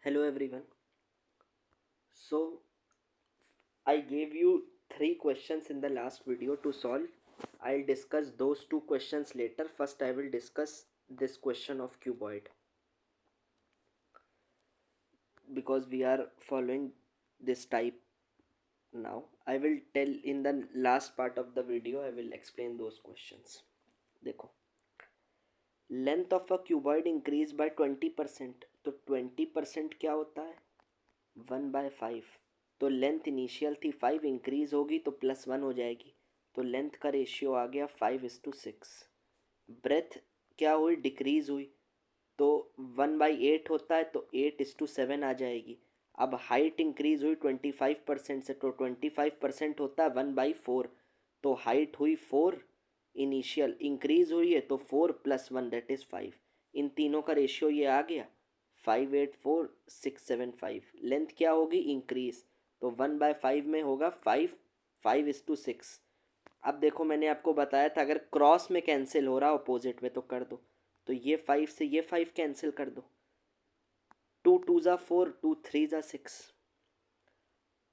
Hello everyone. So I gave you three questions in the last video to solve. I'll discuss those two questions later. First I will discuss this question of cuboid because we are following this type now. I will tell in the last part of the video I will explain those questions. देखो, length of a cuboid increase by 20%. तो 20% क्या होता है? 1/5. तो length initial थी 5, increase होगी तो +1 हो जाएगी. तो लेंथ का रेशियो आ गया 5:6. ब्रेथ क्या हुई? डिक्रीज हुई. तो 1/8 होता है तो 8:7 आ जाएगी. अब हाइट इंक्रीज हुई 25% से, तो 25% होता है 1/4. तो हाइट हुई 4. इनिशियल इंक्रीज हुई है तो 4 + 1 दैट इज़ 5. इन तीनों का रेशियो ये आ गया 584,675. लेंथ क्या होगी? इंक्रीज. तो 1/5 में होगा 5. 5:6. अब देखो मैंने आपको बताया था अगर क्रॉस में कैंसिल हो रहा अपोजिट में तो कर दो. तो ये 5 से ये 5 कैंसिल कर दो. 2 2 ज़ा 4, 2 3 ज़ा 6.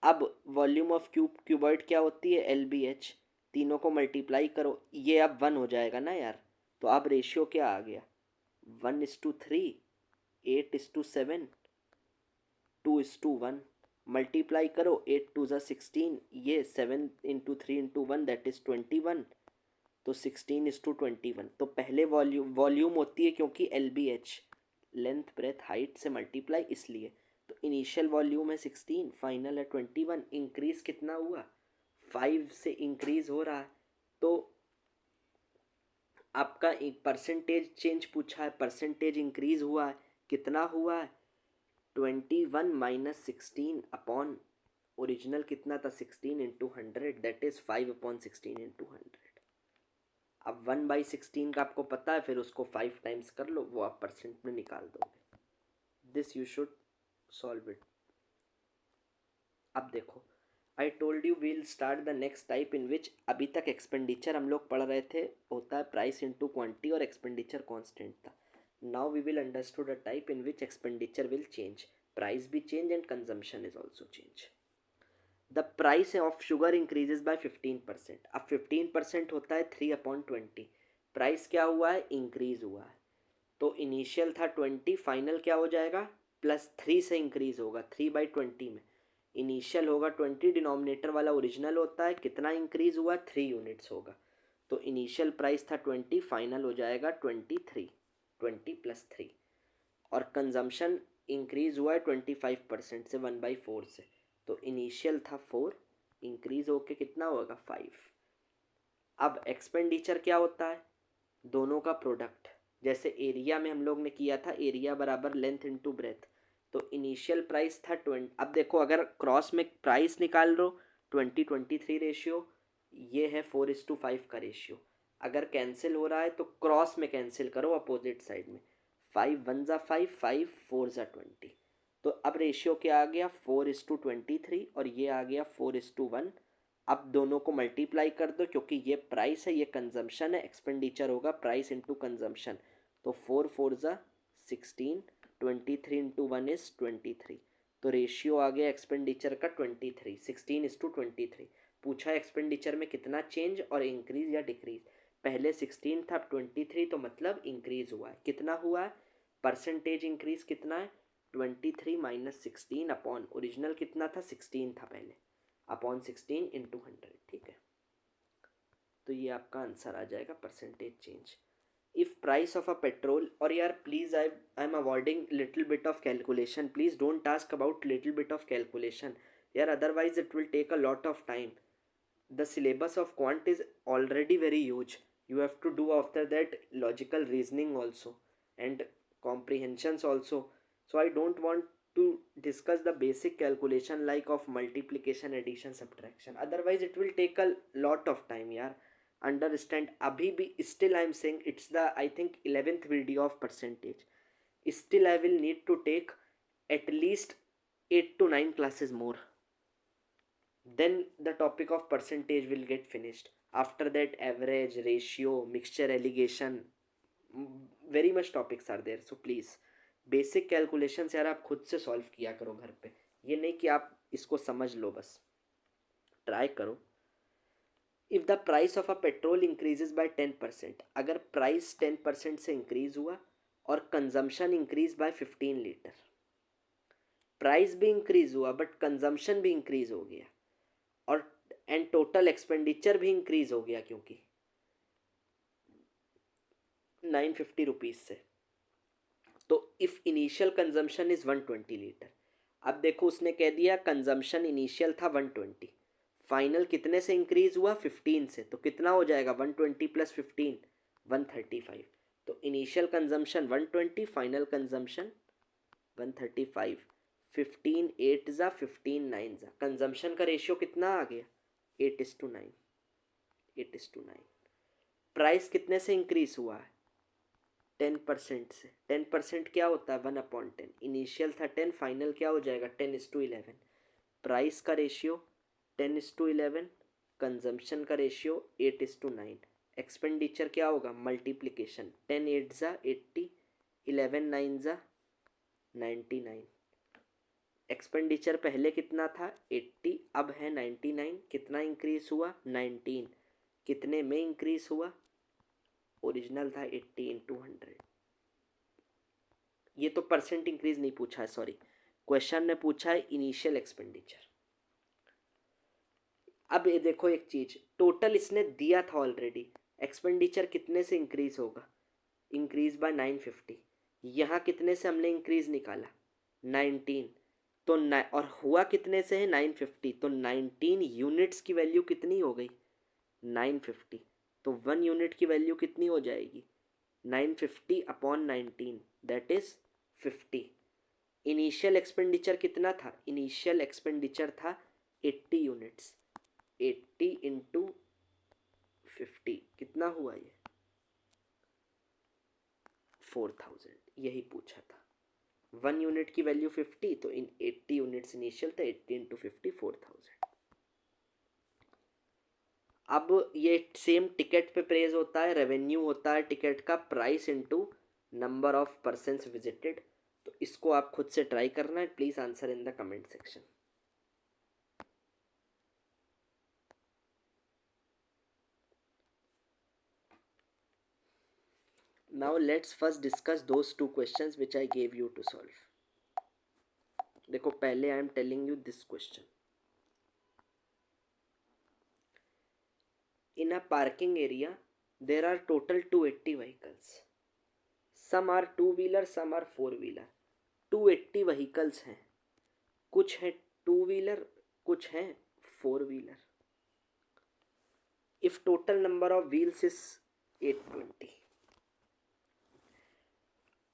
अब वॉल्यूम ऑफ क्यूबॉइड क्या होती है? LBH. तीनों को मल्टीप्लाई करो, ये अब 1 हो जाएगा ना यार. तो अब रेशियो क्या आ गया? 1:3. 8:7. 2:1. मल्टीप्लाई करो, 8 2 ज़ा 16. ये 7 × 3 × 1 दैट इज़ 21. तो 16:21. तो पहले वॉल्यूम होती है क्योंकि LBH लेंथ ब्रेथ हाइट से मल्टीप्लाई, इसलिए. तो इनिशियल वॉल्यूम है 16, फाइनल है 21. इंक्रीज कितना हुआ? 5 से इंक्रीज हो रहा है. तो आपका एक परसेंटेज चेंज पूछा है, परसेंटेज इंक्रीज हुआ है. कितना हुआ है? 21 - 16 अपॉन ओरिजिनल कितना था? 16 × 100 दैट इज़ 5/16 × 100. अब 1/16 का आपको पता है, फिर उसको 5 टाइम्स कर लो, वो आप परसेंट में निकाल दोगे. This you should solve it. अब देखो, I told you we'll start the next type in which अभी तक एक्सपेंडिचर हम लोग पढ़ रहे थे होता है प्राइस इंटू क्वांटिटी और एक्सपेंडिचर कांस्टेंट था. Now we will understood a type in which expenditure will change, price भी change and consumption is also change. The price of sugar increases by 15%. अब 15% होता है 3/20. प्राइस क्या हुआ है? इंक्रीज हुआ है. तो इनिशियल था 20, फाइनल क्या हो जाएगा? +3 से इंक्रीज होगा 3/20 में. इनिशियल होगा 20, डिनोमिनेटर वाला ओरिजिनल होता है. कितना इंक्रीज हुआ? 3 यूनिट्स होगा. तो इनिशियल प्राइस था 20, फाइनल हो जाएगा 23. 20 + 3. और कंजम्पशन इंक्रीज हुआ है 25% से 1/4 से. तो इनिशियल था 4, इंक्रीज होके कितना होगा? 5. अब एक्सपेंडिचर क्या होता है? दोनों का प्रोडक्ट. जैसे एरिया में हम लोग ने किया था, एरिया बराबर लेंथ इंटू ब्रेथ. तो इनिशियल प्राइस था 20. अब देखो अगर क्रॉस में प्राइस निकाल लो, 20-23 रेशियो, ये है 4:5 का रेशियो. अगर कैंसिल हो रहा है तो क्रॉस में कैंसिल करो अपोजिट साइड में. 5 1 ज़ा 5, 5 4 ज़ा 20. तो अब रेशियो क्या आ गया? 4:23 और ये आ गया 4:1. अब दोनों को मल्टीप्लाई कर दो क्योंकि ये प्राइस है, ये कंजम्पशन है. एक्सपेंडिचर होगा प्राइस इंटू कंजम्पशन. तो 4 4 ज़ा 16. 23 × 1 = 23. तो रेशियो आ गया एक्सपेंडिचर का 23. 16:23. पूछा एक्सपेंडिचर में कितना चेंज और इंक्रीज या डिक्रीज. पहले 16 था, अब 23, तो मतलब इंक्रीज हुआ है. कितना हुआ है? परसेंटेज इंक्रीज कितना है? 23 - 16 अपॉन ओरिजिनल कितना था? 16 था पहले, अपॉन 16 × 100. ठीक है. तो ये आपका आंसर आ जाएगा percentage change. If price of a petrol, और यार please I am avoiding little bit of calculation. Please don't task about little bit of calculation यार, otherwise it will take a lot of time. The syllabus of quant is already very huge. You have to do after that logical reasoning also and comprehensions also. So I don't want to discuss the basic calculation like of multiplication, addition, subtraction. Otherwise it will take a lot of time yaar. Understand? Abhi bhi still I am saying it's the I think 11th video of percentage. Still I will need to take at least 8 to 9 classes more. Then the topic of percentage will get finished. After that, average, ratio, mixture allegation, very much topics are there. So please basic calculations यार आप खुद से solve किया करो घर पे, ये नहीं कि आप इसको समझ लो, बस ट्राई करो। If the price of a petrol increases by 10%, अगर प्राइस 10% से इंक्रीज हुआ और consumption increase by 15 litre, price भी इंक्रीज हुआ बट कंजम्पशन भी इंक्रीज हो गया और एंड टोटल एक्सपेंडिचर भी इंक्रीज हो गया, क्योंकि 950 रुपीज़ से। तो if initial consumption is 120 litre, अब देखो उसने कह दिया कंजम्पशन इनिशियल था 120, फाइनल कितने से इंक्रीज हुआ 15 से, तो कितना हो जाएगा 120 प्लस 15 135। तो इनिशियल कंजम्पशन 120, फाइनल कंजम्पशन 135, 15 8 ज़ा 15 9 ज़ा, कंजम्पशन का रेशियो कितना आ गया 8:9, 8:9। प्राइस कितने से इंक्रीज हुआ है 10% से। 10% क्या होता है 1/10, इनिशियल था 10, फाइनल क्या हो जाएगा 10:11। प्राइस का रेशियो 10:11, कंजम्पशन का रेशियो 8:9। एक्सपेंडिचर क्या होगा मल्टीप्लिकेशन, 10 8 ज़ा 80, 11 9 ज़ा 99। एक्सपेंडिचर पहले कितना था 80, अब है 99, कितना इंक्रीज हुआ 19, कितने में इंक्रीज हुआ, ओरिजिनल था 80 इंटू 100। ये तो परसेंट इंक्रीज नहीं पूछा है, सॉरी, क्वेश्चन ने पूछा है इनिशियल एक्सपेंडिचर। अब ये देखो एक चीज, टोटल इसने दिया था ऑलरेडी, एक्सपेंडिचर कितने से इंक्रीज होगा, इंक्रीज बाय 950, यहाँ कितने से हमने इंक्रीज निकाला 19, तो और हुआ कितने से है 950, तो 19 यूनिट्स की वैल्यू कितनी हो गई 950, तो 1 यूनिट की वैल्यू कितनी हो जाएगी 950 upon 19, that is 50। Initial expenditure कितना था, इनिशियल एक्सपेंडिचर था 80 यूनिट्स, 80 इंटू 50 कितना हुआ ये 4000, यही पूछा था। 1 यूनिट की वैल्यू 50, तो इन 80 यूनिट्स इनिशियल था, 80 इंटू 50 4000। अब ये सेम टिकट पे प्रेज होता है, रेवेन्यू होता है टिकट का, price into number of persons visited. तो इसको आप खुद से ट्राई करना है, please answer in the comment section. Now let's first discuss those two questions which I gave you to solve. देखो पहले I am telling you this question. In a parking area there are total 280 vehicles. Some are two wheeler, some are four wheeler. 280 vehicles हैं, कुछ हैं two wheeler, कुछ हैं four wheeler. If total number of wheels is 820,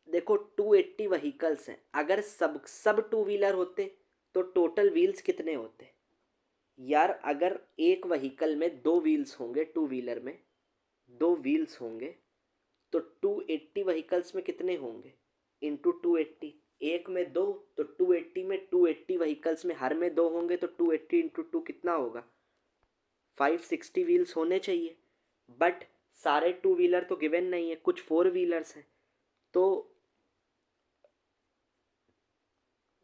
देखो 280 vehicles हैं, अगर सब two wheeler होते तो टोटल व्हील्स कितने होते यार, अगर एक व्हीकल में दो व्हील्स होंगे, टू व्हीलर में दो व्हील्स होंगे, तो 280 व्हीकल्स में कितने होंगे इंटू 280, एक में दो, तो 280 में 280 व्हीकल्स में हर में दो होंगे, तो 280 इंटू 2 कितना होगा 560 व्हील्स होने चाहिए। बट सारे टू व्हीलर तो गिवन नहीं है, कुछ फोर व्हीलर्स हैं, तो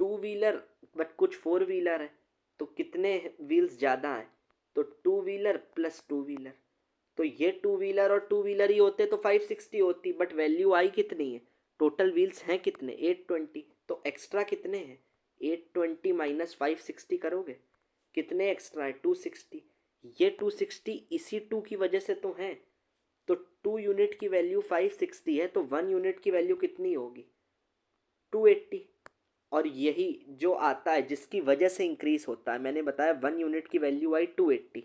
टू व्हीलर बट कुछ फोर व्हीलर है, तो कितने व्हील्स ज़्यादा हैं, तो two wheeler plus two wheeler, तो ये टू व्हीलर और टू व्हीलर ही होते तो 560 होती, बट वैल्यू आई कितनी है, टोटल व्हील्स हैं कितने 820, तो एक्स्ट्रा कितने हैं 820 माइनस 560 करोगे, कितने एक्स्ट्रा है 260, ये 260 इसी टू की वजह से तो हैं, तो टू यूनिट की वैल्यू 560 है, तो 1 यूनिट की वैल्यू कितनी होगी 280। और यही जो आता है जिसकी वजह से इंक्रीज होता है, मैंने बताया 1 यूनिट की value I 280,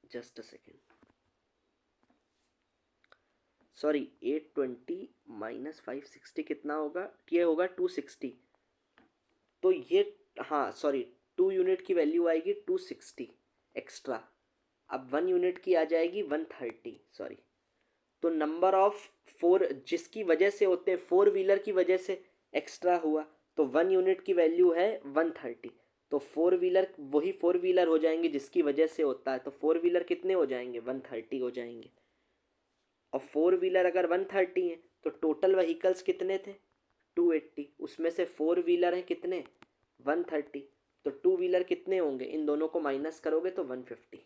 just a second, sorry 820 minus 560 कितना होगा, ये होगा 260, तो ये हाँ सॉरी 2 यूनिट की वैल्यू आएगी 260 एक्स्ट्रा, अब 1 यूनिट की आ जाएगी 130, सॉरी, तो नंबर ऑफ फोर जिसकी वजह से होते हैं, फोर व्हीलर की वजह से एक्स्ट्रा हुआ, तो 1 यूनिट की वैल्यू है 130, तो फोर व्हीलर वही फोर व्हीलर हो जाएंगे जिसकी वजह से होता है, तो फोर व्हीलर कितने हो जाएंगे 130 हो जाएंगे। और 4 व्हीलर अगर 130 है तो टोटल व्हीकल्स कितने थे 280, उसमें से 4 व्हीलर हैं कितने 130, तो 2 व्हीलर कितने होंगे, इन दोनों को माइनस करोगे तो 150।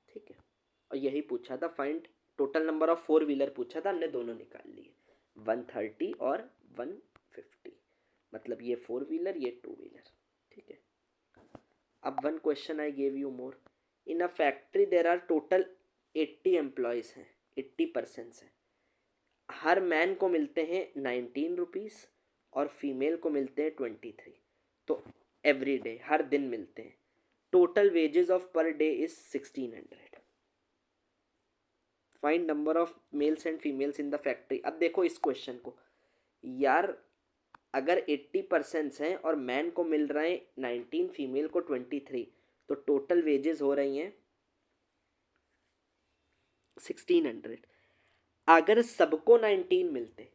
ठीक है, और यही पूछा था, find total number of 4 wheeler पूछा था, हमने दोनों निकाल लिए 130 और 150, मतलब ये 4 व्हीलर ये 2 व्हीलर। ठीक है, अब one question I gave you more, in a factory there are total 80 employees हैं, 80% हैं, हर मैन को मिलते हैं 19 रुपीज़ और फीमेल को मिलते हैं 23, तो एवरी डे हर दिन मिलते हैं, total wages of per day is 1600, find number of males and females in the factory. अब देखो इस क्वेश्चन को यार, अगर 80% हैं और मैन को मिल रहे हैं 19, फीमेल को 23, तो टोटल वेजेस हो रही हैं 1600। अगर सबको 19 मिलते,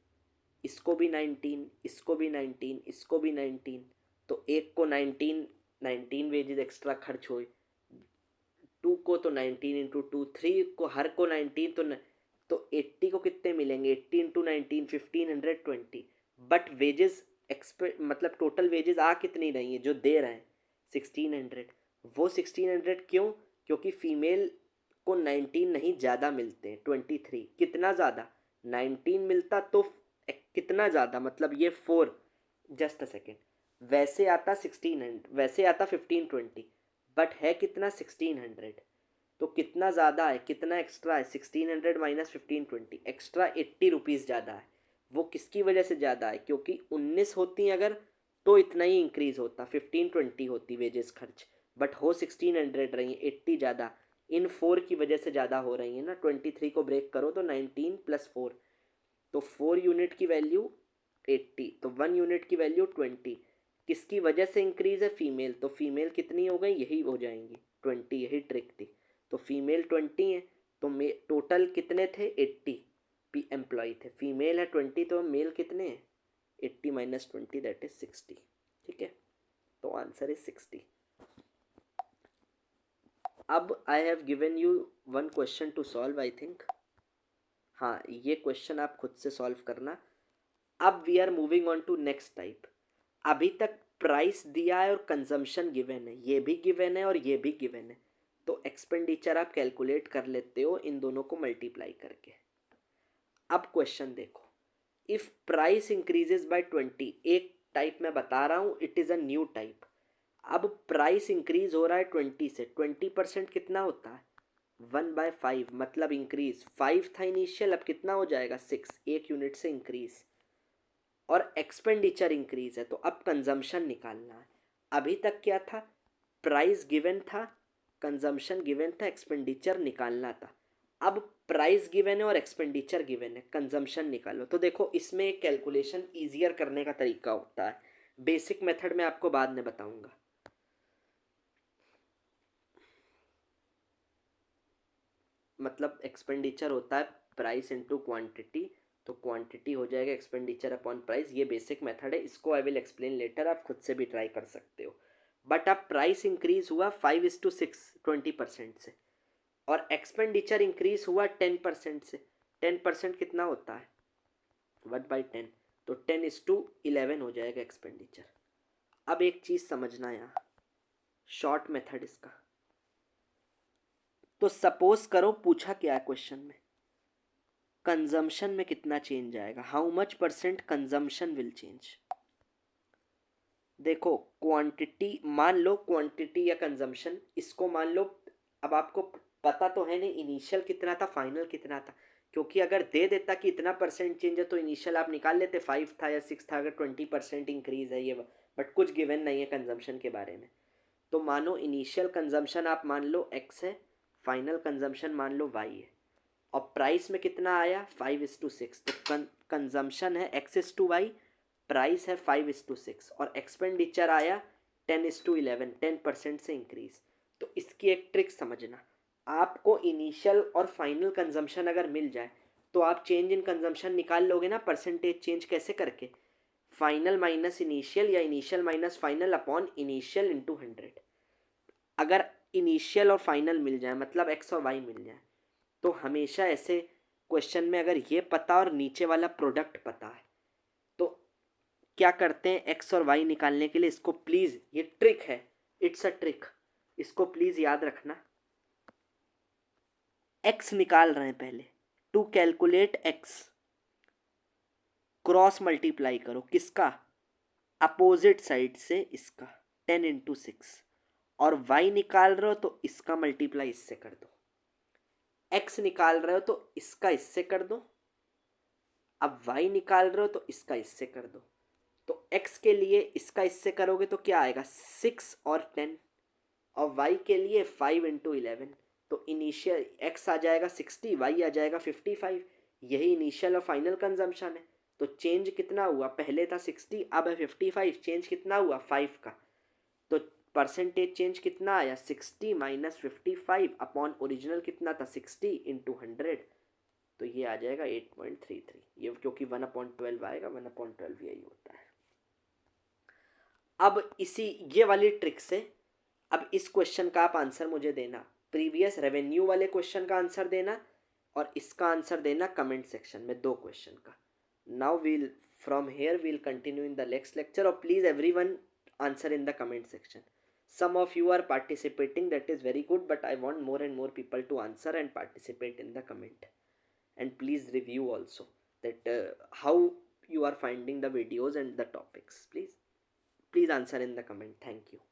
इसको भी 19, इसको भी 19, इसको भी 19, तो एक को 19 वेजेस एक्स्ट्रा खर्च हुए, 2 को तो 19 × 2, 3 को हर को 19, तो 80 को कितने मिलेंगे, 80 × 19 1520, बट वेजेस मतलब टोटल वेजेस आ कितनी रही हैं जो दे रहे हैं 1600, वो 1600 क्यों, क्योंकि फीमेल को 19 नहीं ज़्यादा मिलते हैं 23, कितना ज़्यादा 19 मिलता तो कितना ज़्यादा, मतलब ये 4, जस्ट अ सेकेंड, वैसे आता 1600, वैसे आता 1520, बट है कितना 1600, तो कितना ज़्यादा है, कितना एक्स्ट्रा है 1600 माइनस 1520, एक्स्ट्रा 80 रुपीज़ ज़्यादा है। वो किसकी वजह से ज़्यादा है, क्योंकि 19 होती अगर तो इतना ही इंक्रीज़ होता, 1520 होती वेजेस खर्च, बट हो 1600 रही है, 80 ज़्यादा, इन 4 की वजह से ज़्यादा हो रही है ना, 23 को ब्रेक करो तो 19 + 4, तो 4 यूनिट की वैल्यू 80, तो 1 यूनिट की वैल्यू 20, किसकी वजह से इंक्रीज है, फीमेल, तो फीमेल कितनी हो गई, यही हो जाएंगी 20, यही ट्रिक थी, तो फीमेल 20 है, तो टोटल कितने थे 80 एम्प्लॉय थे, फीमेल है 20, तो मेल कितने हैं 80 माइनस 20 दैट इज 60। ठीक है, तो आंसर इज 60। अब I have given you one question to solve, I think, हाँ ये क्वेश्चन आप खुद से सॉल्व करना। अब we are moving on to next type. अभी तक प्राइस दिया है और कंजम्पशन गिवन है, ये भी गिवन है और ये भी गिवन है, तो एक्सपेंडिचर आप कैलकुलेट कर लेते हो इन दोनों को मल्टीप्लाई करके। अब क्वेश्चन देखो, इफ प्राइस इंक्रीजेज बाय 20, एक टाइप मैं बता रहा हूँ, it is a new type. अब प्राइस इंक्रीज हो रहा है 20 से, 20% कितना होता है 1/5, मतलब इंक्रीज 5 था इनिशियल, अब कितना हो जाएगा 6, 1 यूनिट से इंक्रीज, और एक्सपेंडिचर इंक्रीज है, तो अब कंजम्पशन निकालना है। अभी तक क्या था, प्राइस गिवन था, कंजम्पशन गिवन था, एक्सपेंडिचर निकालना था। अब प्राइस गिवन है और एक्सपेंडिचर गिवन है, कंजम्पशन निकालो। तो देखो इसमें एक कैलकुलेशन ईजियर करने का तरीका होता है, बेसिक मेथड में आपको बाद में बताऊंगा। मतलब एक्सपेंडिचर होता है प्राइस इनटू क्वांटिटी, तो क्वांटिटी हो जाएगा एक्सपेंडिचर अपॉन प्राइस, ये बेसिक मेथड है, इसको आई विल एक्सप्लेन लेटर, आप खुद से भी ट्राई कर सकते हो। बट अब प्राइस इंक्रीज हुआ 5:6 20% से, और एक्सपेंडिचर इंक्रीज हुआ 10% से, 10% कितना होता है 1/10, तो 10:11 हो जाएगा एक्सपेंडिचर। अब एक चीज़ समझना यहाँ, शॉर्ट मेथड इसका, तो सपोज करो पूछा क्या है क्वेश्चन में, कंजम्पशन में कितना चेंज आएगा, how much percent consumption will change. देखो क्वांटिटी मान लो, क्वांटिटी या कंजम्पशन इसको मान लो, अब आपको पता तो है नहीं इनिशियल कितना था फाइनल कितना था, क्योंकि अगर दे देता कि इतना परसेंट चेंज है तो इनिशियल आप निकाल लेते 5 था या 6 था, अगर 20% इंक्रीज है ये, बट कुछ गिवन नहीं है कंजम्पशन के बारे में। तो मानो इनिशियल कंजम्पशन आप मान लो x है, फाइनल कंजम्पशन मान लो y है, और प्राइस में कितना आया 5:6, तो कंजम्पशन है x:y, प्राइस है 5:6, और एक्सपेंडिचर आया 10:11, 10% से इंक्रीज। तो इसकी एक ट्रिक समझना, आपको इनिशियल और फाइनल कंजम्पशन अगर मिल जाए तो आप चेंज इन कंजम्पशन निकाल लोगे ना, परसेंटेज चेंज कैसे करके, फाइनल माइनस इनिशियल या initial minus final upon initial into 100। अगर इनिशियल और फाइनल मिल जाए, मतलब एक्स और वाई मिल जाए, तो हमेशा ऐसे क्वेश्चन में अगर ये पता और नीचे वाला प्रोडक्ट पता है तो क्या करते हैं, एक्स और वाई निकालने के लिए, इसको प्लीज, ये ट्रिक है, इट्स अ ट्रिक, इसको प्लीज याद रखना। एक्स निकाल रहे हैं पहले, to calculate X cross multiply करो, किसका, अपोजिट साइड से इसका, 10 × 6, और y निकाल रहे हो तो इसका मल्टीप्लाई इससे कर दो, x निकाल रहे हो तो इसका इससे कर दो, अब y निकाल रहे हो तो इसका इससे कर दो। तो x के लिए इसका इससे करोगे तो क्या आएगा, 6 और 10, और y के लिए 5 × 11, तो इनिशियल x आ जाएगा 60, y आ जाएगा 55, यही इनिशियल और फाइनल कंजम्पशन है। तो चेंज कितना हुआ, पहले था 60 अब है 55, चेंज कितना हुआ 5 का, तो परसेंटेज चेंज कितना आया 60 - 55 अपॉन ओरिजिनल कितना था 60 × 100, तो ये आ जाएगा 8.33, ये क्योंकि 1/12 आएगा, 1/12 यही होता है। अब इसी ये वाली ट्रिक से अब इस क्वेश्चन का आप आंसर मुझे देना, प्रीवियस रेवेन्यू वाले क्वेश्चन का आंसर देना और इसका आंसर देना कमेंट सेक्शन में, 2 क्वेश्चन का। Now we'll from here we'll continue in the next lecture, और please everyone answer in the comment section. Some of you are participating, that is very good, but I want more and more people to answer and participate in the comment, and please review also that how you are finding the videos and the topics. Please answer in the comment. Thank you.